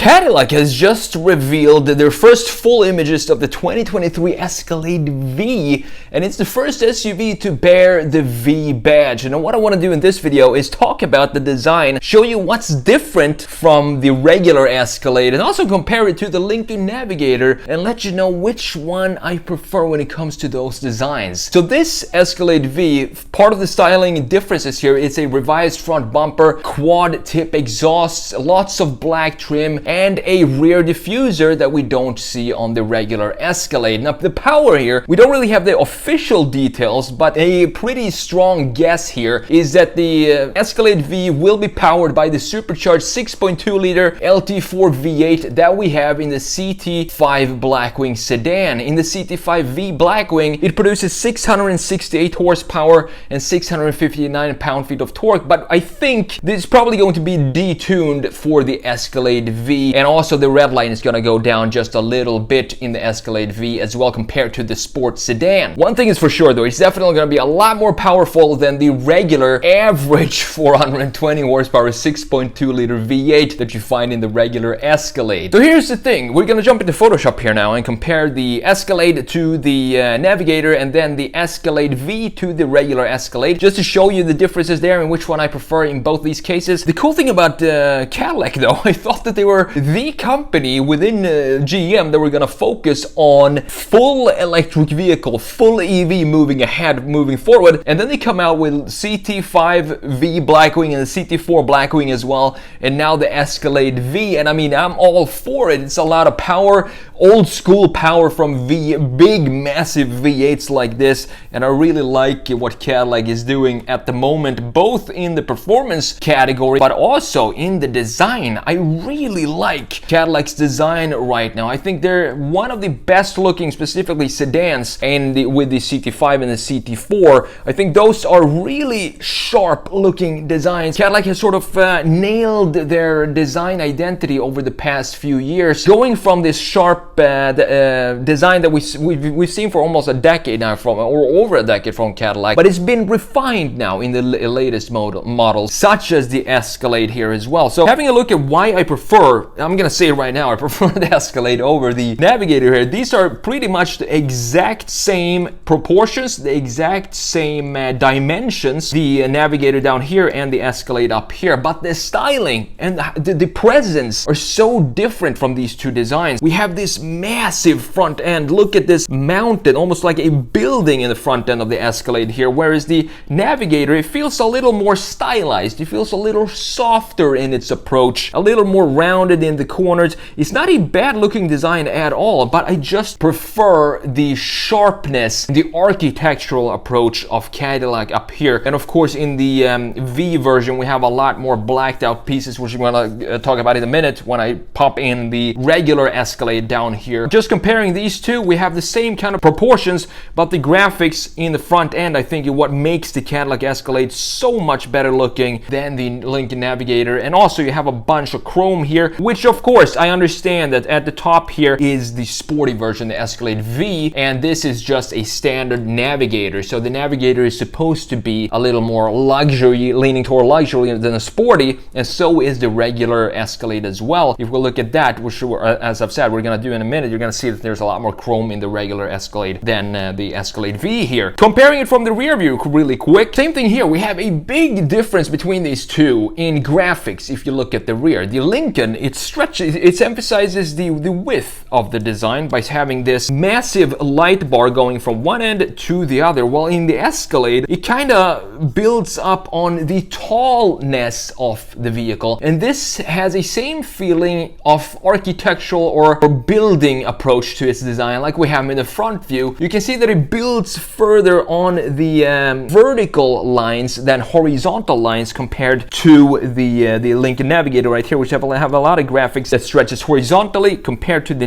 Cadillac has just revealed their first full images of the 2023 Escalade V, and it's the first SUV to bear the V badge. And what I want to do in this video is talk about the design, show you what's different from the regular Escalade, and also compare it to the Lincoln Navigator and let you know which one I prefer when it comes to those designs. So this Escalade V, part of the styling differences here, it's a revised front bumper, quad tip exhausts, lots of black trim, and a rear diffuser that we don't see on the regular Escalade. Now the power here, we don't really have the official details, but a pretty strong guess here is that the Escalade V will be powered by the supercharged 6.2 liter LT4 V-8 that we have in the CT5 Blackwing sedan. In the CT5-V Blackwing, it produces 668 horsepower and 659 pound-feet of torque, but I think this is probably going to be detuned for the Escalade V, and also the red line is going to go down just a little bit in the Escalade V as well compared to the sports sedan. One thing is for sure though, it's definitely going to be a lot more powerful than the regular average 420 horsepower 6.2 liter V8 that you find in the regular Escalade. So here's the thing, we're going to jump into Photoshop here now and compare the Escalade to the Navigator and then the Escalade V to the regular Escalade, just to show you the differences there and which one I prefer in both these cases. The cool thing about Cadillac though, I thought that they were the company within GM that were going to focus on full electric vehicle, full EV moving forward, and then they come out with CT5-V Blackwing and the CT4 Blackwing as well, and now the Escalade V, and I mean, I'm all for it. It's a lot of power, old school power from big massive V8s like this, and I really like what Cadillac is doing at the moment, both in the performance category but also in the design. I really like Cadillac's design right now. I think they're one of the best looking, specifically sedans, and with the CT5 and the CT4, I think those are really sharp looking designs. Cadillac has sort of nailed their design identity over the past few years, going from this sharp design that we've seen for almost a decade now, or over a decade from Cadillac, but it's been refined now in the latest models, such as the Escalade here as well. So having a look at why I prefer, I'm gonna say it right now, I prefer the Escalade over the Navigator here. These are pretty much the exact same proportions, the exact same dimensions, the Navigator down here and the Escalade up here, but the styling and the presence are so different from these two designs. We have this massive front end. Look at this mounted, almost like a building in the front end of the Escalade here, whereas the Navigator, it feels a little more stylized. It feels a little softer in its approach, a little more rounded in the corners. It's not a bad looking design at all, but I just prefer the sharpness, the architectural approach of Cadillac up here. And of course in the V version we have a lot more blacked out pieces, which we're gonna talk about in a minute when I pop in the regular Escalade down here. Just comparing these two, we have the same kind of proportions, but the graphics in the front end, I think, is what makes the Cadillac Escalade so much better looking than the Lincoln Navigator. And also you have a bunch of chrome here, which of course I understand that at the top here is the sporty version, the Escalade V, and this is just a standard Navigator. So the Navigator is supposed to be a little more luxury, leaning toward luxury than a sporty, and so is the regular Escalade as well. If we look at that, which as I've said we're gonna do in a minute, you're gonna see that there's a lot more chrome in the regular Escalade than the Escalade V here. Comparing it from the rear view really quick, same thing here. We have a big difference between these two in graphics. If you look at the rear, the Lincoln, it emphasizes the width of the design by having this massive light bar going from one end to the other, while in the Escalade it kind of builds up on the tallness of the vehicle, and this has a same feeling of architectural or building approach to its design like we have in the front view. You can see that it builds further on the vertical lines than horizontal lines compared to the Lincoln Navigator right here, which have a lot of graphics that stretches horizontally compared to the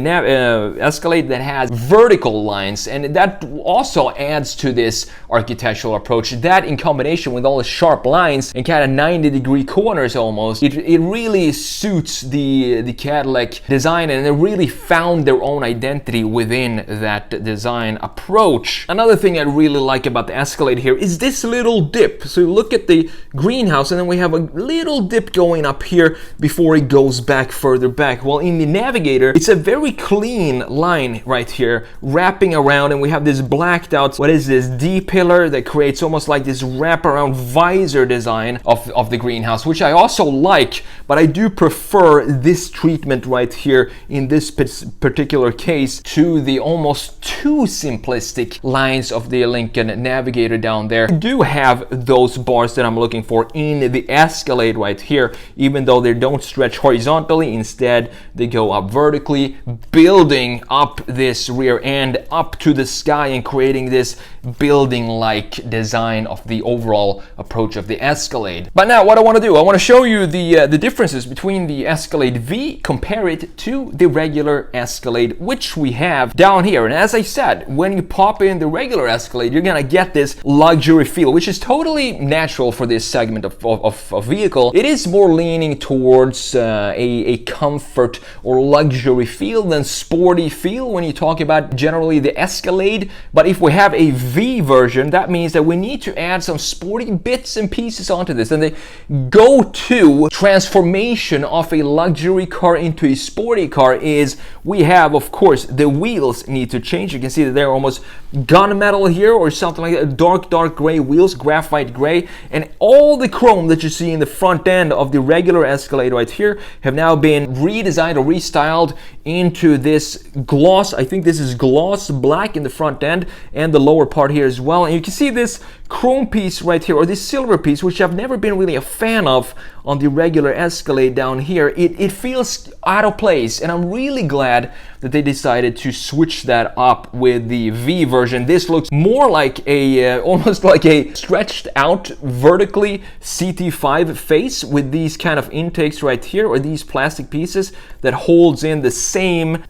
Escalade that has vertical lines, and that also adds to this architectural approach. That in combination with all the sharp lines and kind of 90-degree corners almost, it really suits the Cadillac design, and it really found found their own identity within that design approach. Another thing I really like about the Escalade here is this little dip. So you look at the greenhouse and then we have a little dip going up here before it goes back further back. Well, in the Navigator, it's a very clean line right here wrapping around, and we have this blacked out, what is this, D-pillar that creates almost like this wraparound visor design of the greenhouse, which I also like, but I do prefer this treatment right here in this particular case to the almost too simplistic lines of the Lincoln Navigator down there. I do have those bars that I'm looking for in the Escalade right here, even though they don't stretch horizontally. Instead, they go up vertically, building up this rear end up to the sky and creating this building-like design of the overall approach of the Escalade. But now what I want to do, I want to show you the differences between the Escalade V, compare it to the regular Escalade, which we have down here. And as I said, when you pop in the regular Escalade, you're gonna get this luxury feel, which is totally natural for this segment of vehicle. It is more leaning towards a comfort or luxury feel than sporty feel when you talk about generally the Escalade. But if we have a V version, that means that we need to add some sporty bits and pieces onto this. And the go-to transformation of a luxury car into a sporty car is we have, of course, the wheels need to change. You can see that they're almost gunmetal here or something like that, dark gray wheels, graphite gray, and all the chrome that you see in the front end of the regular Escalade right here have now been redesigned or restyled into this gloss. I think this is gloss black in the front end and the lower part here as well. And you can see this chrome piece right here, or this silver piece, which I've never been really a fan of on the regular Escalade down here. It feels out of place, and I'm really glad that they decided to switch that up with the V version. This looks more like a almost like a stretched out vertically CT5 face with these kind of intakes right here, or these plastic pieces that holds in the same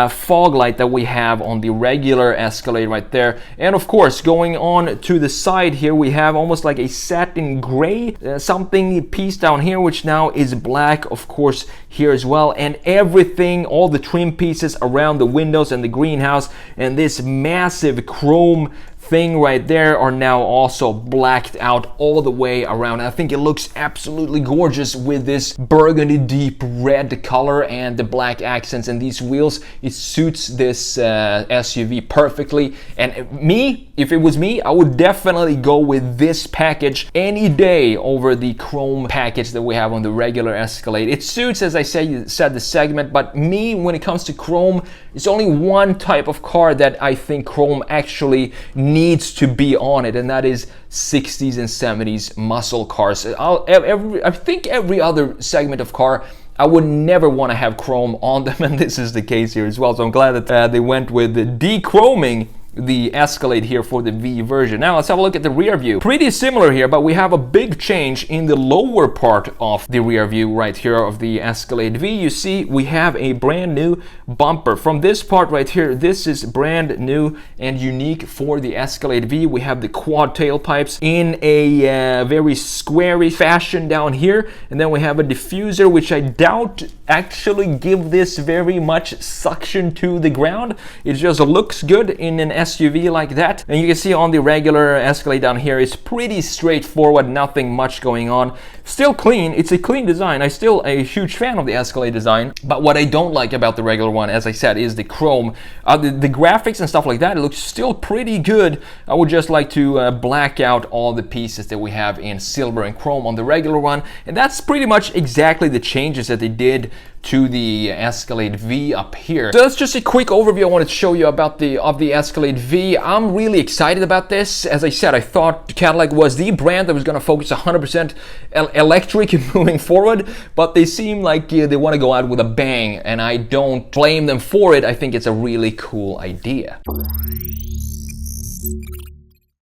fog light that we have on the regular Escalade right there. And of course, going on to the side here, we have almost like a satin gray something piece down here, which now is black, of course, here as well. And everything, all the trim pieces around the windows and the greenhouse and this massive chrome thing right there are now also blacked out all the way around. I think it looks absolutely gorgeous with this burgundy deep red color and the black accents and these wheels. It suits this SUV perfectly. And me, if it was me, I would definitely go with this package any day over the chrome package that we have on the regular Escalade. It suits, as I said, the segment, but me, when it comes to chrome, it's only one type of car that I think chrome actually needs to be on it, and that is 60s and 70s muscle cars. I think every other segment of car, I would never want to have chrome on them, and this is the case here as well. So I'm glad that they went with the de-chroming the Escalade here for the V version. Now let's have a look at the rear view. Pretty similar here, but we have a big change in the lower part of the rear view right here of the Escalade V. You see we have a brand new bumper. From this part right here, this is brand new and unique for the Escalade V. We have the quad tailpipes in a very squarey fashion down here, and then we have a diffuser, which I doubt actually give this very much suction to the ground. It just looks good in an SUV like that. And you can see on the regular Escalade down here, it's pretty straightforward, nothing much going on. Still clean, it's a clean design. I'm still a huge fan of the Escalade design, but what I don't like about the regular one, as I said, is the chrome. The graphics and stuff like that, it looks still pretty good. I would just like to black out all the pieces that we have in silver and chrome on the regular one, and that's pretty much exactly the changes that they did to the Escalade V up here. So that's just a quick overview I wanted to show you about the Escalade V. I'm really excited about this. As I said, I thought Cadillac was the brand that was going to focus 100% electric moving forward, but they seem like they want to go out with a bang, and I don't blame them for it. I think it's a really cool idea.